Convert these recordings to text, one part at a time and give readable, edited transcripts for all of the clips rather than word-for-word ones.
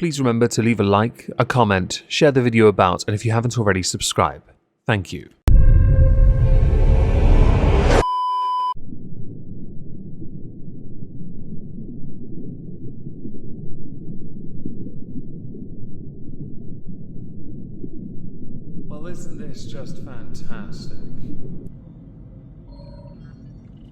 please remember to leave a like, a comment, share the video about, and if you haven't already, subscribe. Thank you. Well, isn't this just fantastic?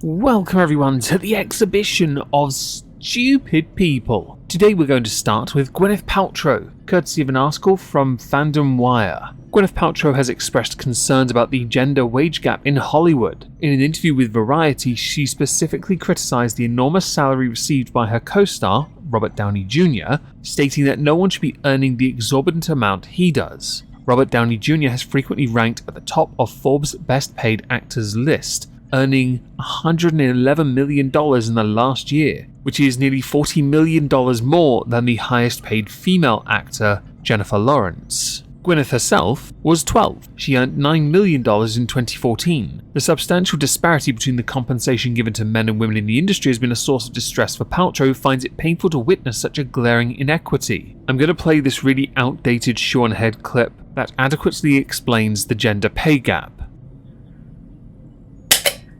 Welcome everyone to the exhibition of stupid people. Today we're going to start with Gwyneth Paltrow, courtesy of an article from Fandom Wire. Gwyneth Paltrow has expressed concerns about the gender wage gap in Hollywood. In an interview with Variety, she specifically criticised the enormous salary received by her co-star, Robert Downey Jr., stating that no one should be earning the exorbitant amount he does. Robert Downey Jr. has frequently ranked at the top of Forbes' best paid actors list, earning $111 million in the last year, which is nearly $40 million more than the highest paid female actor, Jennifer Lawrence. Gwyneth herself was 12. She earned $9 million in 2014. The substantial disparity between the compensation given to men and women in the industry has been a source of distress for Paltrow, who finds it painful to witness such a glaring inequity. I'm going to play this really outdated Sean Head clip that adequately explains the gender pay gap.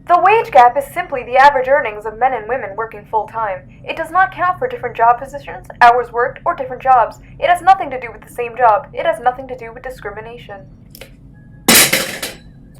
The wage gap is simply the average earnings of men and women working full-time. It does not count for different job positions, hours worked, or different jobs. It has nothing to do with the same job. It has nothing to do with discrimination.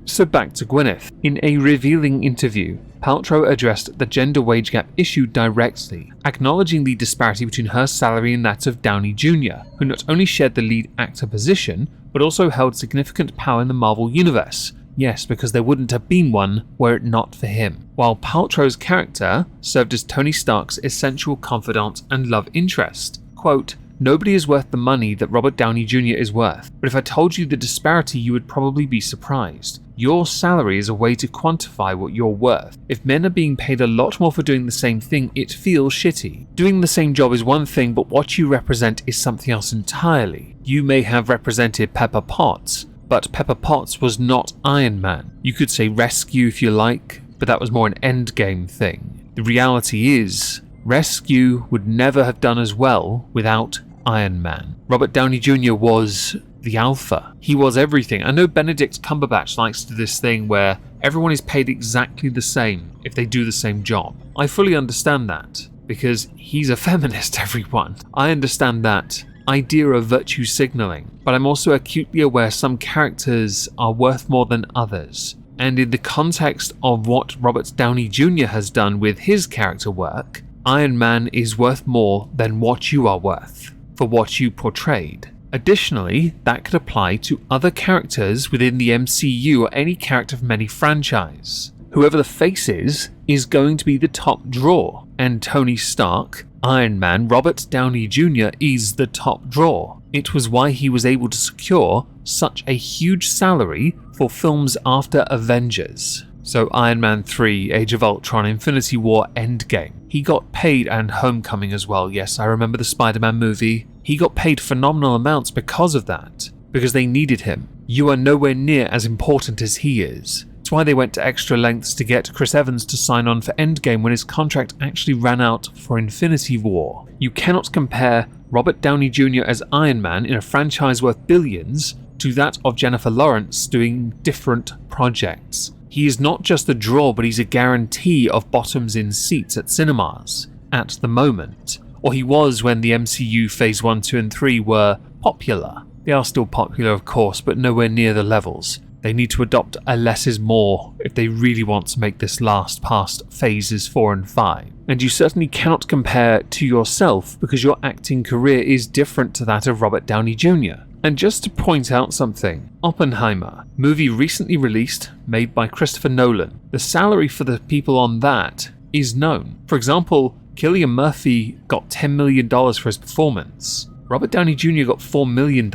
So back to Gwyneth. In a revealing interview, Paltrow addressed the gender wage gap issue directly, acknowledging the disparity between her salary and that of Downey Jr., who not only shared the lead actor position, but also held significant power in the Marvel Universe. Yes, because there wouldn't have been one were it not for him. While Paltrow's character served as Tony Stark's essential confidant and love interest. Quote, "Nobody is worth the money that Robert Downey Jr. is worth, but if I told you the disparity you would probably be surprised. Your salary is a way to quantify what you're worth. If men are being paid a lot more for doing the same thing, it feels shitty. Doing the same job is one thing, but what you represent is something else entirely. You may have represented Pepper Potts, but Pepper Potts was not Iron Man. You could say Rescue if you like, but that was more an endgame thing. The reality is, Rescue would never have done as well without Iron Man. Robert Downey Jr. was the alpha. He was everything. I know Benedict Cumberbatch likes to do this thing where everyone is paid exactly the same if they do the same job. I fully understand that, because he's a feminist, everyone. I understand that idea of virtue signalling, but I'm also acutely aware some characters are worth more than others. And in the context of what Robert Downey Jr. has done with his character work, Iron Man is worth more than what you are worth, for what you portrayed. Additionally, that could apply to other characters within the MCU or any character from any franchise. Whoever the face is going to be the top draw, and Tony Stark, Iron Man, Robert Downey Jr. is the top draw. It was why he was able to secure such a huge salary for films after Avengers. So Iron Man 3, Age of Ultron, Infinity War, Endgame. He got paid, and Homecoming as well. Yes, I remember the Spider-Man movie. He got paid phenomenal amounts because of that, because they needed him. You are nowhere near as important as he is. It's why they went to extra lengths to get Chris Evans to sign on for Endgame when his contract actually ran out for Infinity War. You cannot compare Robert Downey Jr. as Iron Man in a franchise worth billions to that of Jennifer Lawrence doing different projects. He is not just a draw, but he's a guarantee of bottoms in seats at cinemas at the moment. Or he was when the MCU Phase 1, 2 and 3 were popular. They are still popular, of course, but nowhere near the levels. They need to adopt a less is more if they really want to make this last past phases 4 and 5. And you certainly cannot compare to yourself because your acting career is different to that of Robert Downey Jr. And just to point out something, Oppenheimer, movie recently released, made by Christopher Nolan. The salary for the people on that is known. For example, Cillian Murphy got $10 million for his performance. Robert Downey Jr. got $4 million.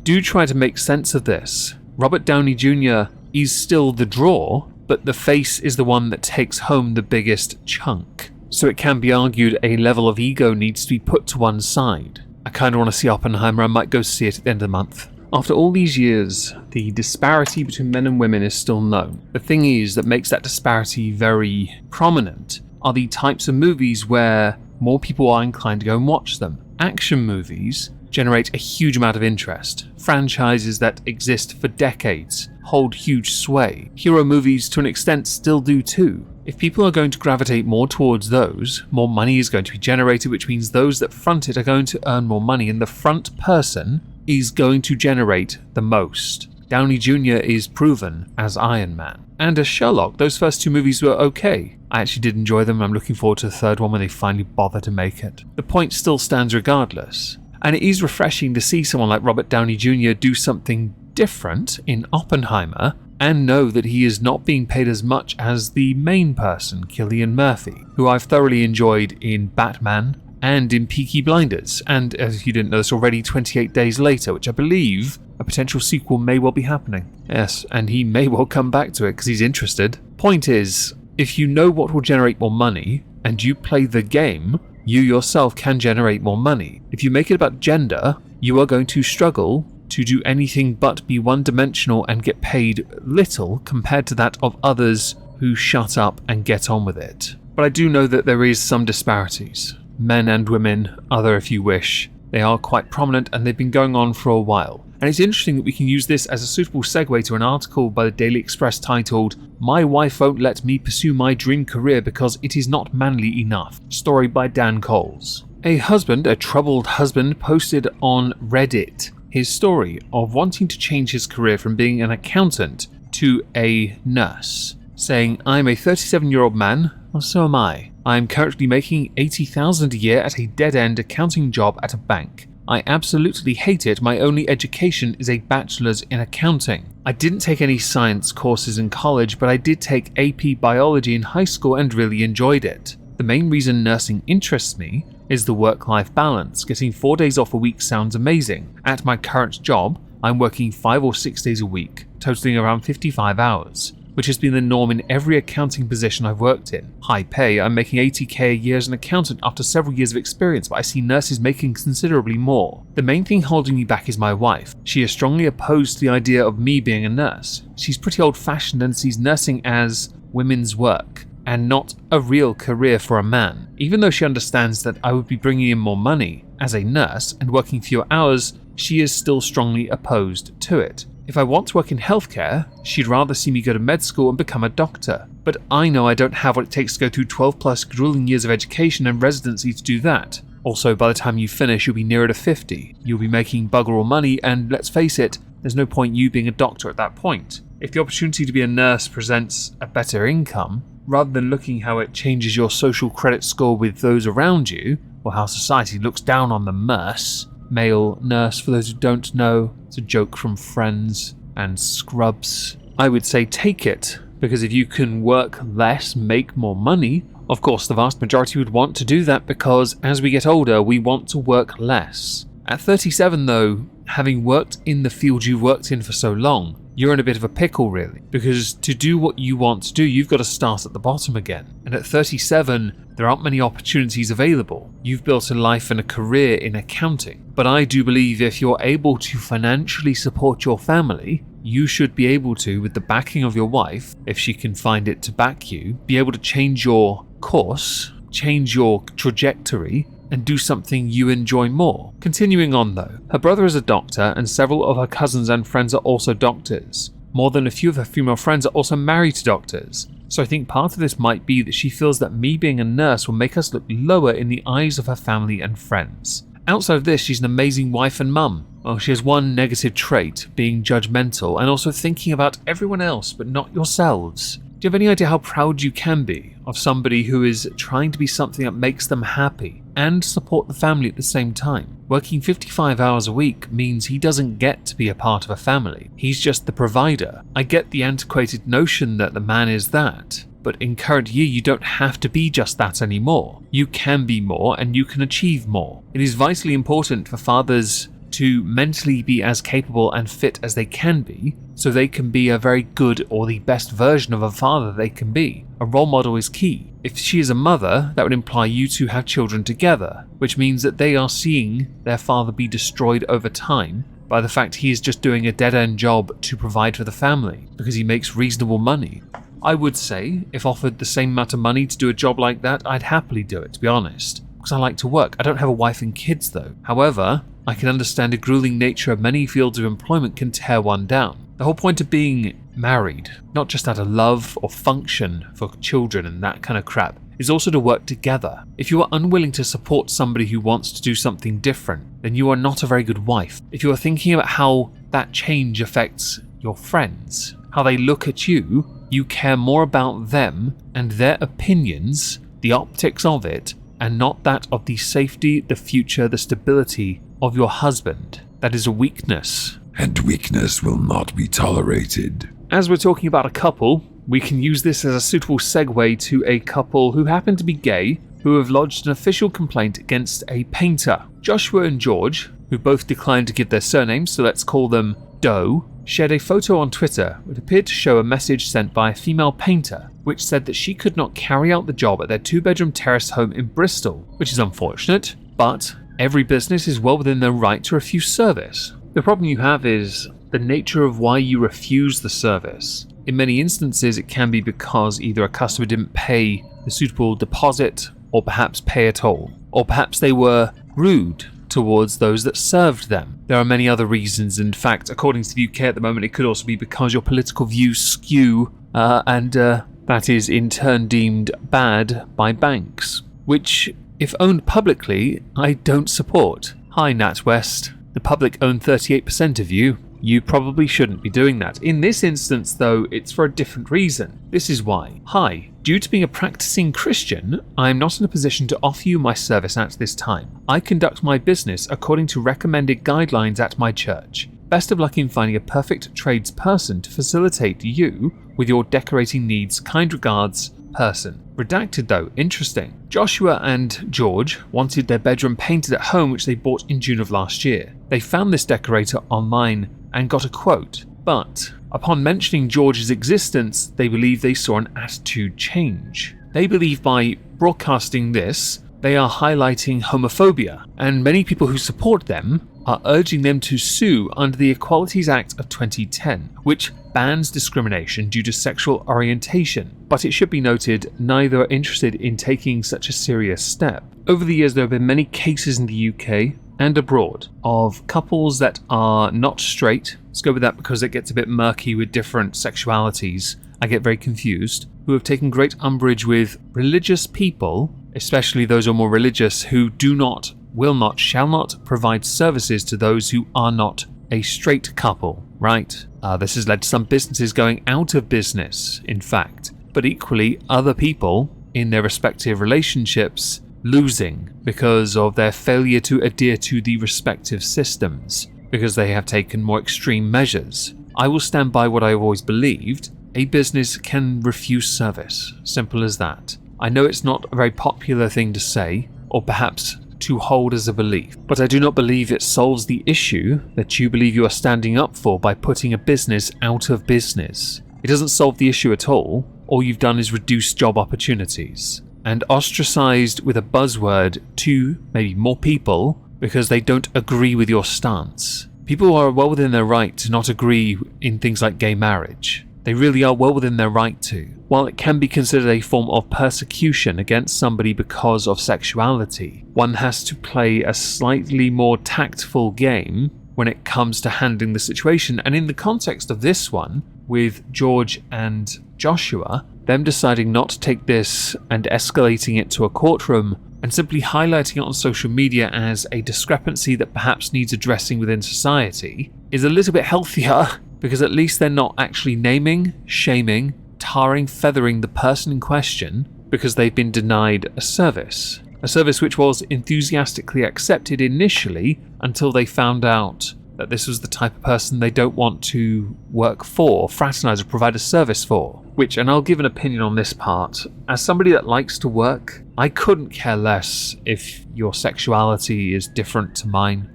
Do try to make sense of this. Robert Downey Jr. is still the draw, but the face is the one that takes home the biggest chunk. So it can be argued a level of ego needs to be put to one side. I kind of want to see Oppenheimer. I might go see it at the end of the month. After all these years, the disparity between men and women is still known. The thing is that makes that disparity very prominent are the types of movies where more people are inclined to go and watch them. Action movies generate a huge amount of interest. Franchises that exist for decades hold huge sway. Hero movies, to an extent, still do too. If people are going to gravitate more towards those, more money is going to be generated, which means those that front it are going to earn more money, and the front person is going to generate the most. Downey Jr. is proven as Iron Man. And as Sherlock, those first 2 movies were okay. I actually did enjoy them. I'm looking forward to the third one when they finally bother to make it. The point still stands regardless. And it is refreshing to see someone like Robert Downey Jr. do something different in Oppenheimer and know that he is not being paid as much as the main person, Cillian Murphy, who I've thoroughly enjoyed in Batman and in Peaky Blinders, and as you didn't know this already, 28 Days Later, which I believe a potential sequel may well be happening. Yes, and he may well come back to it because he's interested. Point is, if you know what will generate more money and you play the game, you yourself can generate more money. If you make it about gender, you are going to struggle to do anything but be one-dimensional and get paid little compared to that of others who shut up and get on with it. But I do know that there is some disparities. Men and women, other if you wish. They are quite prominent and they've been going on for a while. And it's interesting that we can use this as a suitable segue to an article by the Daily Express titled, "My Wife Won't Let Me Pursue My Dream Career Because It Is Not Manly Enough." Story by Dan Coles. A troubled husband, posted on Reddit his story of wanting to change his career from being an accountant to a nurse, saying, "I'm a 37-year-old man, well, so am I. I'm currently making $80,000 a year at a dead-end accounting job at a bank. I absolutely hate it. My only education is a bachelor's in accounting. I didn't take any science courses in college, but I did take AP biology in high school and really enjoyed it. The main reason nursing interests me is the work-life balance. Getting 4 days off a week sounds amazing. At my current job, I'm working 5 or 6 days a week, totaling around 55 hours, which has been the norm in every accounting position I've worked in. High pay, I'm making $80K a year as an accountant after several years of experience, but I see nurses making considerably more. The main thing holding me back is my wife. She is strongly opposed to the idea of me being a nurse. She's pretty old-fashioned and sees nursing as women's work, and not a real career for a man. Even though she understands that I would be bringing in more money as a nurse and working fewer hours, she is still strongly opposed to it. If I want to work in healthcare, she'd rather see me go to med school and become a doctor. But I know I don't have what it takes to go through 12 plus grueling years of education and residency to do that. Also, by the time you finish, you'll be nearer to 50. You'll be making bugger all money, and let's face it, there's no point you being a doctor at that point. If the opportunity to be a nurse presents a better income, rather than looking how it changes your social credit score with those around you, or how society looks down on the male nurse, for those who don't know, it's a joke from Friends and Scrubs. I would say take it, because if you can work less, make more money, of course the vast majority would want to do that because as we get older, we want to work less. At 37 though, having worked in the field you've worked in for so long, you're in a bit of a pickle really, because to do what you want to do, you've got to start at the bottom again. And at 37, there aren't many opportunities available. You've built a life and a career in accounting. But I do believe if you're able to financially support your family, you should be able to, with the backing of your wife, if she can find it to back you, be able to change your course, change your trajectory, and do something you enjoy more. Continuing on though, her brother is a doctor and several of her cousins and friends are also doctors. More than a few of her female friends are also married to doctors. So I think part of this might be that she feels that me being a nurse will make us look lower in the eyes of her family and friends. Outside of this, she's an amazing wife and mum. Well, she has one negative trait, being judgmental and also thinking about everyone else but not yourselves. Do you have any idea how proud you can be of somebody who is trying to be something that makes them happy and support the family at the same time? Working 55 hours a week means he doesn't get to be a part of a family. He's just the provider. I get the antiquated notion that the man is that, but in current year you don't have to be just that anymore. You can be more and you can achieve more. It is vitally important for fathers to mentally be as capable and fit as they can be, so they can be a very good or the best version of a father they can be. A role model is key. If she is a mother, that would imply you two have children together, which means that they are seeing their father be destroyed over time by the fact he is just doing a dead-end job to provide for the family, because he makes reasonable money. I would say, if offered the same amount of money to do a job like that, I'd happily do it, to be honest. because I like to work. I don't have a wife and kids though. However, I can understand the grueling nature of many fields of employment can tear one down. The whole point of being married, not just out of love or function for children and that kind of crap, is also to work together. If you are unwilling to support somebody who wants to do something different, then you are not a very good wife. If you are thinking about how that change affects your friends, how they look at you, you care more about them and their opinions, the optics of it, and not that of the safety, the future, the stability of your husband. That is a weakness. And weakness will not be tolerated. As we're talking about a couple, we can use this as a suitable segue to a couple who happen to be gay, who have lodged an official complaint against a painter. Joshua and George, who both declined to give their surnames, so let's call them Doe, shared a photo on Twitter which appeared to show a message sent by a female painter, which said that she could not carry out the job at their 2-bedroom terrace home in Bristol, which is unfortunate, but every business is well within their right to refuse service. The problem you have is the nature of why you refuse the service. In many instances, it can be because either a customer didn't pay the suitable deposit, or perhaps pay at all, or perhaps they were rude towards those that served them. There are many other reasons. In fact, according to the UK at the moment, it could also be because your political views skew, and that is in turn deemed bad by banks, which, if owned publicly, I don't support. Hi, NatWest. The public own 38% of you. You probably shouldn't be doing that. In this instance, though, it's for a different reason. This is why. Hi, due to being a practicing Christian, I am not in a position to offer you my service at this time. I conduct my business according to recommended guidelines at my church. Best of luck in finding a perfect tradesperson to facilitate you with your decorating needs. Kind regards, person. Redacted though, interesting. Joshua and George wanted their bedroom painted at home, which they bought in June of last year. They found this decorator online and got a quote, but upon mentioning George's existence, they believe they saw an attitude change. They believe by broadcasting this, they are highlighting homophobia, and many people who support them are urging them to sue under the Equalities Act of 2010, which bans discrimination due to sexual orientation. But it should be noted, neither are interested in taking such a serious step. Over the years, there have been many cases in the UK and abroad of couples that are not straight. Let's go with that because it gets a bit murky with different sexualities. I get very confused. Who have taken great umbrage with religious people, especially those who are more religious, who do not, will not, shall not provide services to those who are not a straight couple, right? This has led to some businesses going out of business, in fact, but equally other people in their respective relationships losing because of their failure to adhere to the respective systems, because they have taken more extreme measures. I will stand by what I have always believed. A business can refuse service. Simple as that. I know it's not a very popular thing to say, or perhaps to hold as a belief, but I do not believe it solves the issue that you believe you are standing up for by putting a business out of business. It doesn't solve the issue at all. All you've done is reduce job opportunities and ostracized with a buzzword to maybe more people because they don't agree with your stance. People are well within their right to not agree in things like gay marriage. They really are well within their right to. While it can be considered a form of persecution against somebody because of sexuality, one has to play a slightly more tactful game when it comes to handling the situation. And in the context of this one, with George and Joshua, them deciding not to take this and escalating it to a courtroom and simply highlighting it on social media as a discrepancy that perhaps needs addressing within society is a little bit healthier, because at least they're not actually naming, shaming, tarring, feathering the person in question because they've been denied a service which was enthusiastically accepted initially until they found out that this was the type of person they don't want to work for, fraternize, or provide a service for. Which, and I'll give an opinion on this part, as somebody that likes to work, I couldn't care less if your sexuality is different to mine,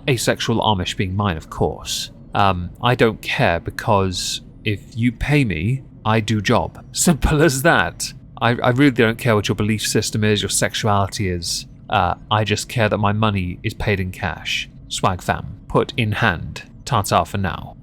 asexual Amish being mine, of course. I don't care, because if you pay me, I do job. Simple as that. I really don't care what your belief system is, your sexuality is. I just care that my money is paid in cash. Swag fam. Put in hand. Ta-ta for now.